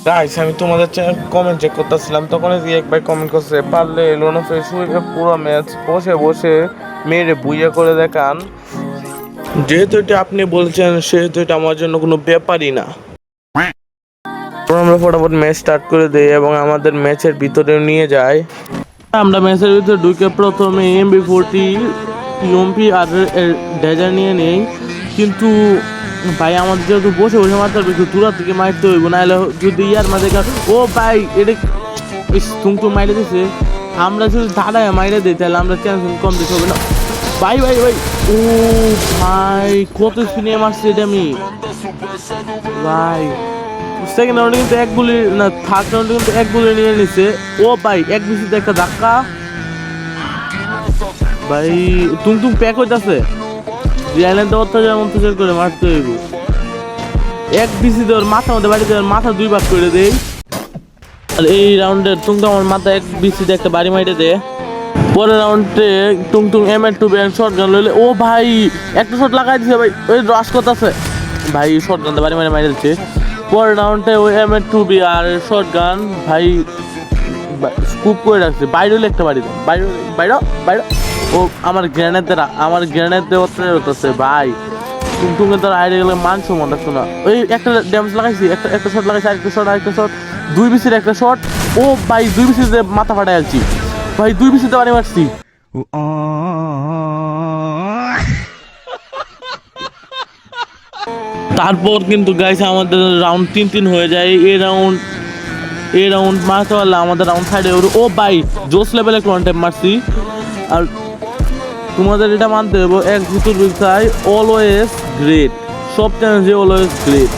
Guys আমি তোমাদের channel comment check করতেছিলাম, তখন এক ভাই কমেন্ট করছে পারলে লোনো ফেস পুরো ম্যাচ বসে বসে মেরে বুইয়া করে দেখান। যেহেতু এটা আপনি বলছেন সেহেতু এটা আমার জন্য কোনো ব্যাপারই না। আমরা ফটাফট ম্যাচ স্টার্ট করে দিই এবং আমাদের ম্যাচের ভিতরে নিয়ে যাই। আমরা ম্যাচের ভিতরে ঢুকে প্রথমে MB40 ইউএমপি আর ডেজার নিয়ে নেই, কিন্তু ভাই আমাদের যেহেতু বসে বসে মারতে হবে একটু দূরা থেকে মারতে হইব, নাহলে যদি ইয়ার মাঝে ও ভাই এটা তুমটু মাইরে দিছে, আমরা যদি দাঁড়ায় মাইরে দিই তাহলে আমরা চান্স কম দিতে হবে না। ভাই ভাই ভাই ও ভাই কত স্পিনে মারছে এটা আমি ভাই। সেকেন্ড রাউন্ডে কিন্তু এক গুলি না, থার্ড রাউন্ডে কিন্তু এক গুলি নিয়ে নিছে। ও ভাই এক বিসিতে একটা ধাক্কা ভাই, তুম প্যাক হইতাছে রিয়ালেন্ট অত্যাচার করে মারতে হইব। এক বিসি দেওয়ার মাথা মধ্যে বাড়ি দেওয়ার মাথা দুই ভাগ করে দেই। আর এই রাউন্ডে টুংটুং আমার মাথা এক বিসিতে একটা বাড়ি মাইরে দে। পরের রাউন্ডে টুংটুং M2 ব্যান্ড শর্ট গান লইলে ও ভাই একটা শট লাগাই দিছে ভাই, ওই রাশ করতেছে ভাই, শর্ট গান বাড়ি মারে মাইরে দিচ্ছে। পরের রাউন্ডে ওই M2B আর শর্ট গান ভাই স্কুপ করে রাখছে, বাইরে হলে একটা বাড়ি দেয়, বাইরে বাইরে বাইরে। ও আমার গ্রেনেড দেওয়া হচ্ছে ভাই, টুংটুঙে তার আইডে গেলে মান সম্মান রাখতো না। ওই একটা ড্যামেজ লাগাইছি, একটা শট লাগাইছি, আরেকটা শট দুই বিসির একটা শট। ও ভাই দুই বিসিতে মাথা ফাটাই আলছি ভাই, দুই বিসিতে বাড়ি মারছি। তারপর কিন্তু গাইছে আমাদের রাউন্ড 3-3 হয়ে যায়। এই রাউন্ড মারতে পারলে আমাদের রাউন্ড সাইডে। ও ভাই জোস লেভেলে একটা ওয়ান টাইম মারছি। আর তোমাদের এটা মানতে হবে, এক ভিতর অলওয়েজ গ্রেট, সব চ্যালেঞ্জে অলওয়েজ গ্রেট।